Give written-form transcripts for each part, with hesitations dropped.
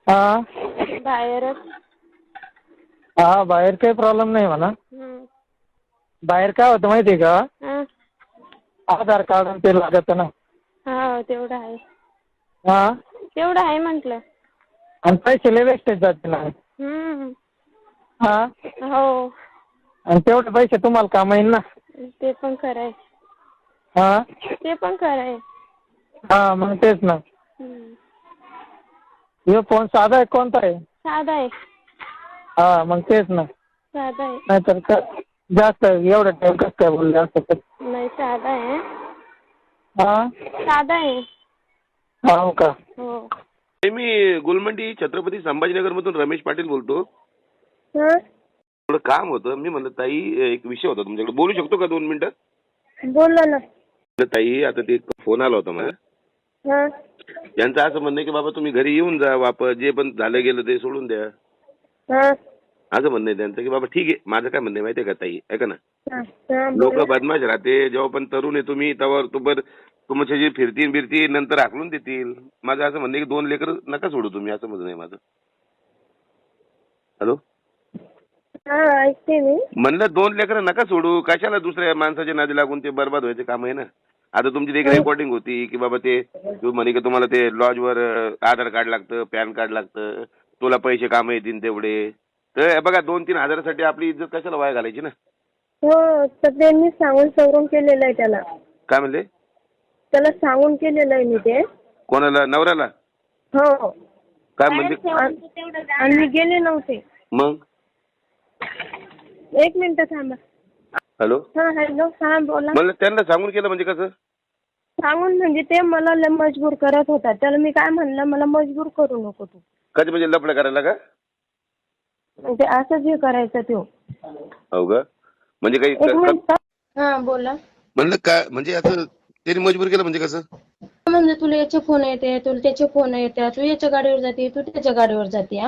हा बाहेरच. हा बाहेर काही प्रॉब्लेम नाही म्हणा. बाहेर काय होतं माहिती आहे का, आधार कार्ड आणि ते लागत ना. हा तेवढं आहे. हा तेवढं आहे म्हटलं. आणि पैसे लय वेस्टेज जाते ना. हा हो आणि तेवढे पैसे तुम्हाला काम येईल ना. ते पण खरं आहे. हा ते पण खरं आहे. हा मग तेच ना. हे फोन साधा आहे कोणता आहे? साधा आहे. हा मग तेच ना. साधा आहे. नाहीतर जास्त एवढं टाइम कसं काय बोलले असतं. नाही साधा आहे. हा साधा आहे. हो का. हो. मी गुलमंडी छत्रपती संभाजीनगर मधून रमेश पाटील बोलतो. थोडं काम होतं. मी म्हणलं ताई एक विषय होता तुमच्याकडे, बोलू शकतो का 2 मिनिटं? बोला ना. ताई आता ते फोन आला होता मला. यांचं असं म्हणणं आहे की बाबा तुम्ही घरी येऊन जा, वापस जे पण झालं गेलं ते सोडून द्या. असं म्हणणं आहे त्यांचं की बाबा ठीक आहे. माझं काय म्हणणं आहे माहिती आहे का ताई, ऐका ना, लोक बदमाश राहते. जेव्हा पण तरुण आहे तुम्ही तेव्हा तुमच्या जे फिरतील बिरतील नंतर हाकलून देतील. माझं असं म्हणणं आहे की 2 लेकरं नका सोडू तुम्ही, असं म्हणणं आहे माझं. हॅलो, ऐकते मी. म्हणलं 2 लेकरं नका सोडू. कशाला दुसऱ्या माणसाच्या नादी लागून ते बरबाद व्हायचे काम आहे ना. आता तुमची एक रेकॉर्डिंग होती की बाबा ते तू म्हणे की तुम्हाला ते लॉजवर आधार कार्ड लागतं, पॅन कार्ड लागतं, तुला पैसे काम येतील तेवढे. तर बघा 2-3 हजारासाठी आपली इज्जत कशाला वाया घालायची ना. हो तर त्यांनी सांगून सवरून केलेलं आहे त्याला. काय म्हणले? त्याला सांगून केलेलं आहे मी ते. कोणाला? नवऱ्याला? हो. काय म्हणजे? आणि मी गेले नव्हते. मग 1 मिनिट थांबा. हॅलो, हा हॅलो, हा बोला. म्हणलं त्यांना सांगून केलं म्हणजे कसं? सांगून म्हणजे ते मला मजबूर करत होता. त्याला मी काय म्हणलं, मला मजबूर करू नको तू. कधी म्हणजे लफडं करायला का? म्हणजे असंच हे करायचं तो. हो का. म्हणजे काही 1 मिनिट. हा बोला. म्हणलं काय म्हणजे असं त्यांनी मजबूर केलं म्हणजे कसं? म्हणजे तुला याचे फोन येते, तुला त्याचे फोन येते, तू याच्या गाडीवर जाते, तू त्याच्या गाडीवर जाते.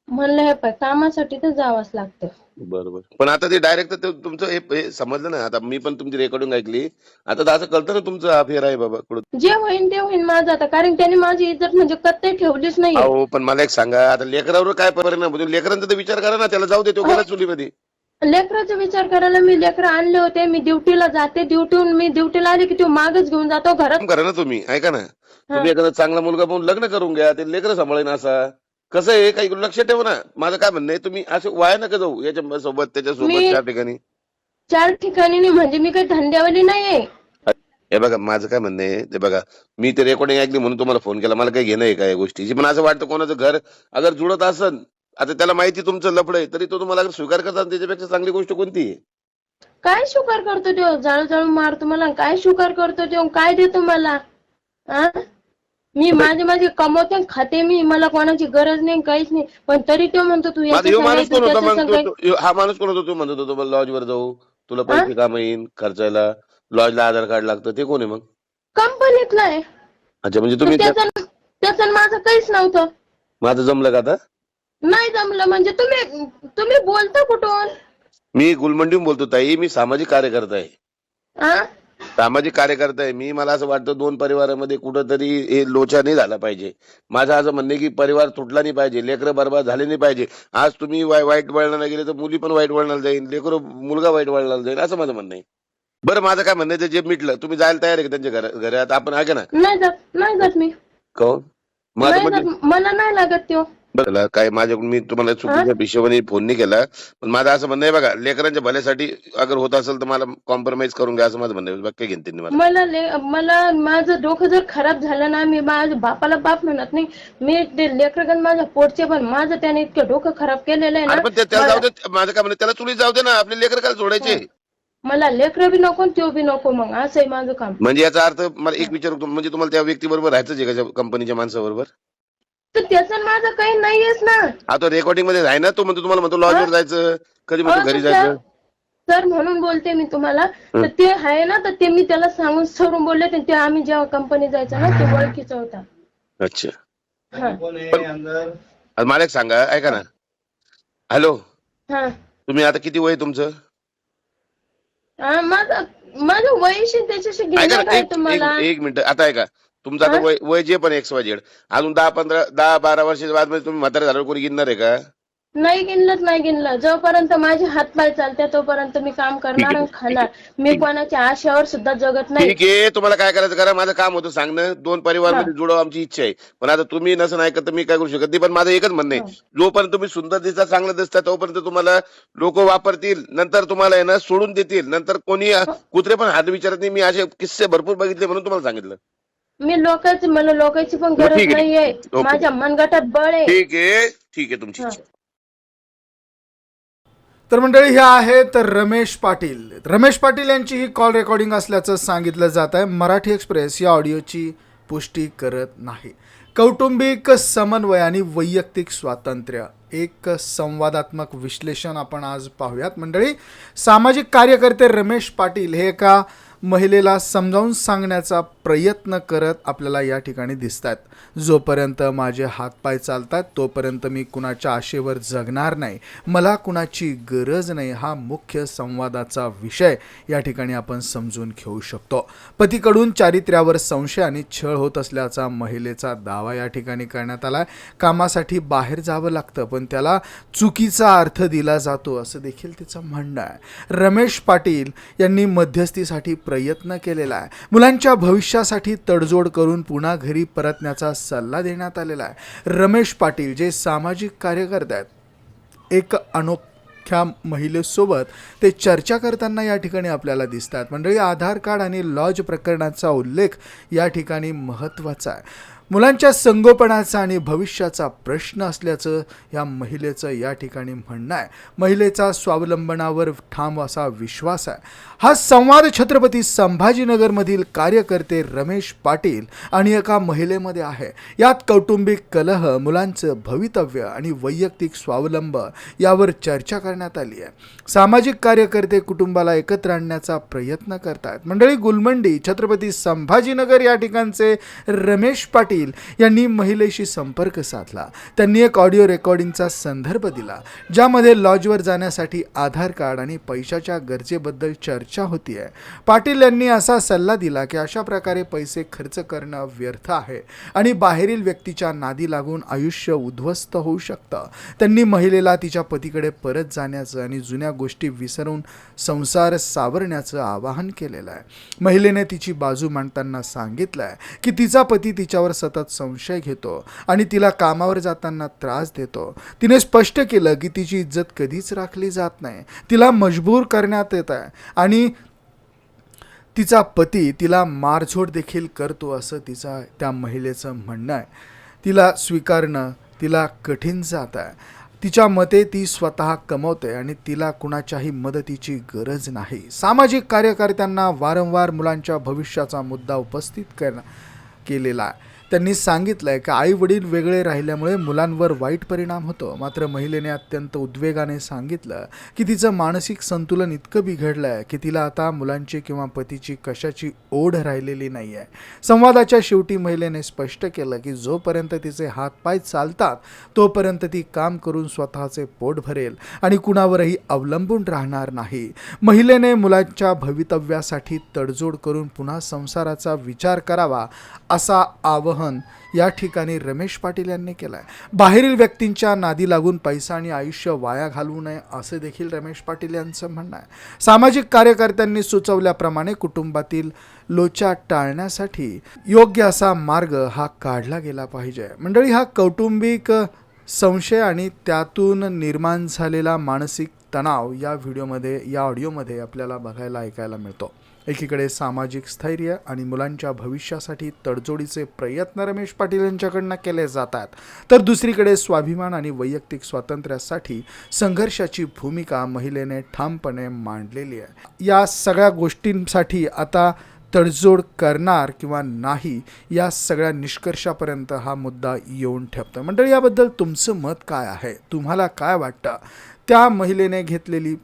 म्हणलं हे पाय, कामासाठी तर जावंच लागतं. बरोबर. पण आता ते डायरेक्ट तुमचं हे समजलं ना. आता मी पण तुमची रेकॉर्डिंग ऐकली. आता तर असं कळतं ना तुमचं अफेअर आहे बाबा कुठं. जे होईन ते होईन माझं आता, कारण त्याने माझी इज्जत म्हणजे कत्ते ठेवलीच नाही. अहो पण मला एक सांगा, आता लेकरावर काय परिणाम होतो? लेकरांचा तर विचार करा ना. त्याला जाऊ दे, तो गेला चुलीमध्ये. लेकराचा विचार करायला मी लेकरं आणले होते. मी ड्युटीला जाते, मी ड्युटीला आले की तो मागच घेऊन जातो घरात. करा ना तुम्ही, ऐका ना. तुम्ही एखादा चांगला मुलगा पाहून लग्न करून घ्या. ते लेकरं सांभाळेन असा. कसं आहे, काही लक्ष ठेवा ना. माझं काय म्हणणं आहे, तुम्ही असं वाया नका जाऊ याच्या सोबत त्याच्यासोबत 4 ठिकाणी. 4 ठिकाणी नाही म्हणजे मी काही धंद्यावाली नाहीये. हे बघा माझं काय म्हणणं आहे, ते बघा मी ते रेकॉर्डिंग ऐकली म्हणून तुम्हाला फोन केला. मला काही घेणं आहे का या गोष्टीची. पण असं वाटतं कोणाचं घर अगर जुळत असन, आता त्याला माहिती तुमचं लफडं आहे, तरी तो तुम्हाला अगर स्वीकार करतात, त्याच्यापेक्षा चांगली गोष्ट कोणती आहे? काय शुकार करतो तो? जाळू जाळू मारतो मला. काय शुकार करतो तो? काय देतो मला? मी माझे कमवते खाते मी. मला कोणाची गरज नाही, काहीच नाही. पण तरी तो म्हणतो तू ह्यो माणूस कोण होता मग? हा माणूस कोण होता? तू म्हणत होतो लॉजवर जाऊ, तुला पैसे काम येईल खर्चायला, लॉजला आधार कार्ड लागतं, ते कोण आहे मग? कंपनीतला आहे. अच्छा, म्हणजे तुम्ही त्याचं माझं काहीच नव्हतं. माझं जमलं का आता? नाही जमलं म्हणजे तुम्ही बोलता कुठून? मी गुलमंडीहून बोलतो ताई. मी सामाजिक कार्यकर्ता आहे. सामाजिक कार्यकर्ता आहे मी. मला असं वाटतं 2 परिवारामध्ये कुठंतरी हे लोचा नाही झाला पाहिजे. माझं असं म्हणणं आहे की परिवार तुटला नाही पाहिजे, लेकरं बरबाद झाले नाही पाहिजे. आज तुम्ही वाईट वळणाला गेले तर मुली पण वाईट वळणाला जाईल, मुलगा वाईट वळणाला जाईल, असं माझं म्हणणं आहे. बरं माझं काय म्हणणं आहे, जे मिटलं तुम्ही जायला तयार आहे का त्यांच्या घरात? आपण आहे ना? नाही जात मी. कोण? मला नाही लागत तो. बरं काय माझ्याकडून मी तुम्हाला चुकीच्या हिशोबाने फोन नाही केला. पण माझं असं म्हणणं आहे बघा, लेकरांच्या भल्यासाठी अगर होत असेल तर मला कॉम्प्रोमाइज करून घ्या, असं माझं म्हणणं आहे. बाकी घेते मला माझं डोकं जर खराब झालं ना, मी माझ्या बापाला बाप म्हणत नाही. मी ते लेकरगण माझ्या पोटचे, पण माझं त्याने इतकं डोकं खराब केलेलं आहे ना. त्याला जाऊ दे. माझं काय म्हणणं, त्याला चुलीत जाऊ दे ना. आपले लेकर काय सोडायचे? मला लेकरं बी नको, तो बी नको. मग असं आहे माझं काम. म्हणजे याचा अर्थ मला एक विचारतो, म्हणजे तुम्हाला त्या व्यक्तीबरोबर राहायचंच आहे का, कंपनीच्या माणसाबरोबर? तर त्याचं माझं काही नाहीयेच ना. आता रेकॉर्डिंग मध्ये आहे ना. तो म्हणतो तुम्हाला म्हणतो लॉजवर जायचं, कधी म्हणतो घरी जायचं. सर म्हणून बोलते मी तुम्हाला. तर ते आहे ना, तर ते मी त्याला सांगून सरून बोलले. ते आम्ही जेव्हा कंपनी जायचं ना, ते ओळखीचं होता. अच्छा. मला एक सांगा, ऐका ना. हॅलो, तुम्ही आता किती वय तुमचं? माझं वयशी त्याच्याशी घेणं काय तुम्हाला? एक मिनिट, आता ऐका. तुमचं आता वय जे पण XYZ अजून 10-12 वर्षाच्या बाद मध्ये तुम्ही म्हातारे झाल्यावर कोणी गिनणार आहे का? नाही गिनलं. जोपर्यंत माझे हातपाय चालते तोपर्यंत मी काम करणार आणि खाणार. मी कोणाच्या आशेवर सुद्धा जगत नाही. ठीक आहे, तुम्हाला काय करायचं करा. माझं काम होतं सांगणं, 2 परिवार मध्ये जुळव आमची इच्छा आहे. पण आता तुम्ही नसं ऐकत तर मी काय करू शकत नाही. पण माझं एकच म्हणणं आहे, जोपर्यंत तुम्ही सुंदर दिसता, चांगलं दिसता, तोपर्यंत तुम्हाला लोक वापरतील. नंतर तुम्हाला आहे ना सोडून देतील. नंतर कोणी कुत्रे पण हात विचारत नाही. मी असे किस्से भरपूर बघितले म्हणून तुम्हाला सांगितलं. मी मला लोकांची पण गरज नाहीये. माझ्या मनगटात बळ आहे. ठीक आहे तुमची इच्छा. तर मंडळी ह्या आहेत रमेश पाटील यांची ही कॉल रेकॉर्डिंग असल्याचं सांगितलं जात आहे. मराठी एक्सप्रेस या ऑडिओची पुष्टी करत नाही. कौटुंबिक समन्वय आणि वैयक्तिक स्वातंत्र्य, एक संवादात्मक विश्लेषण आपण आज पाहूयात. मंडळी, सामाजिक कार्यकर्ते रमेश पाटील हे एका महिलेला समजावून सांगण्याचा प्रयत्न करत आपल्याला या ठिकाणी दिसत आहेत. जोपर्यंत माझे हातपाय चालतात तोपर्यंत मी कुणाच्या आशेवर जगणार नाही, मला कुणाची गरज नाही, हा मुख्य संवादाचा विषय या ठिकाणी आपण समजून घेऊ शकतो. पतीकडून चारित्र्यावर संशय आणि छळ होत असल्याचा महिलेचा दावा या ठिकाणी करण्यात आला. कामासाठी बाहेर जावं लागतं पण त्याला चुकीचा अर्थ दिला जातो असं देखील तिचं म्हणणं आहे. रमेश पाटील यांनी मध्यस्थीसाठी प्रयत्न केलेला आहे. मुलांच्या भविष्यासाठी तडजोड करून पुन्हा घरी परतण्याचा सल्ला देण्यात आलेला आहे. रमेश पाटील जे सामाजिक कार्यकर्ते आहेत, एक अनोख्या महिलेसोबत ते चर्चा करताना या ठिकाणी आपल्याला दिसतात. मंडळी, आधार कार्ड आणि लॉज प्रकरणाचा उल्लेख या ठिकाणी महत्त्वाचा आहे. मुलांच्या संगोपनाचा आणि भविष्याचा प्रश्न असल्याचं या महिलेचं या ठिकाणी म्हणणं आहे. महिलेचा स्वावलंबनावर ठाम असा विश्वास आहे. हा संवाद छत्रपती संभाजीनगरमधील कार्यकर्ते रमेश पाटील आणि एका महिलेमध्ये आहे. यात कौटुंबिक कलह, मुलांचं भवितव्य आणि वैयक्तिक स्वावलंब यावर चर्चा करण्यात आली आहे. सामाजिक कार्यकर्ते कुटुंबाला एकत्र आणण्याचा प्रयत्न करतात. मंडळी, गुलमंडी छत्रपती संभाजीनगर या ठिकाणचे रमेश पाटील यांनी महिलेशी संपर्क साधला. त्यांनी एक ऑडिओ रेकॉर्डिंगचा संदर्भ दिला ज्यामध्ये लॉजवर जाण्यासाठी आधार कार्ड आणि पैशाच्या गरजेबद्दल चर्चा होतीये. पाटील यांनी असा सल्ला दिला की अशा प्रकारे पैसे खर्च करणं व्यर्थ आहे आणि बाहेरील व्यक्तीच्या नादी लागून आयुष्य उद्ध्वस्त होऊ शकतं. त्यांनी महिलेला तिच्या पतीकडे परत जाण्याचं आणि जुन्या गोष्टी विसरून संसार सावरण्याचं आवाहन केलेलं आहे. महिलेने तिची बाजू मांडताना सांगितलंय की तिचा पती तिच्यावर सतत संशय घेतो आणि तिला कामावर जाताना त्रास देतो. तिने स्पष्ट केलं की तिची इज्जत कधीच राखली जात नाही, तिला मजबूर करण्यात येत आहे आणि तिचा पती तिला मारझोड देखील करतो असं त्या महिलेचं म्हणणं आहे. तिला स्वीकारणं तिला कठीण जात आहे. तिच्या मते ती स्वतः कमवते आणि तिला कुणाच्याही मदतीची गरज नाही. सामाजिक कार्यकर्त्यांना वारंवार मुलांच्या भविष्याचा मुद्दा उपस्थित केलेला आहे. त्यांनी सांगितलंय की आई वडील वेगळे राहिल्यामुळे मुलांवर वाईट परिणाम होतो. मात्र महिलेने अत्यंत उद्वेगाने सांगितलं की तिचं मानसिक संतुलन इतकं बिघडलंय की तिला आता मुलांची किंवा पतीची कशाची ओढ राहिलेली नाही आहे. संवादाच्या शेवटी महिलेने स्पष्ट केलं की जोपर्यंत तिचे हातपाय चालतात तोपर्यंत ती काम करून स्वतःचे पोट भरेल आणि कुणावरही अवलंबून राहणार नाही. महिलेने मुलांच्या भवितव्यासाठी तडजोड करून पुन्हा संसाराचा विचार करावा असा आवाहन या ठिकाणी रमेश पाटील यांनी केलं आहे. बाहेरील व्यक्तींच्या नादी लागून पैसा आणि आयुष्य वाया घालवू नये असं देखील रमेश पाटील यांचं म्हणणं आहे. सामाजिक कार्यकर्त्यांनी सुचवल्याप्रमाणे कुटुंबातील लोचा टाळण्यासाठी योग्य असा मार्ग हा काढला गेला पाहिजे. मंडळी, हा कौटुंबिक संशय आणि त्यातून निर्माण झालेला मानसिक तणाव या व्हिडिओमध्ये, या ऑडिओमध्ये आपल्याला बघायला ऐकायला मिळतो. एकीकडे सामाजिक स्थैर्य आणि मुलांच्या भविष्यासाठी तडजोडीचे प्रयत्न रमेश पाटील यांच्याकडनं केले जातात, तर दुसरीकडे स्वाभिमान आणि वैयक्तिक स्वातंत्र्यासाठी संघर्षाची भूमिका महिलेने ठामपणे मांडलेली आहे. या सगळ्या गोष्टींसाठी आता तडजोड करणार किंवा नाही या सगळ्या निष्कर्षापर्यंत हा मुद्दा येऊन ठेपतो. मंडळी, याबद्दल तुमचं मत काय आहे? तुम्हाला काय वाटतं? त्या महिलेने घेतलेली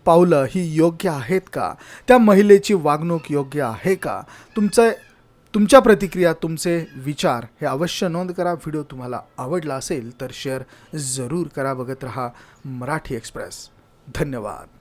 पावलं ही योग्य आहेत का? त्या महिलेची वागणूक योग्य आहे का? तुमच्या प्रतिक्रिया, तुमचे विचार हे अवश्य नोंद करा. व्हिडिओ तुम्हाला आवडला असेल तर शेअर जरूर करा. बघत रहा मराठी एक्सप्रेस. धन्यवाद.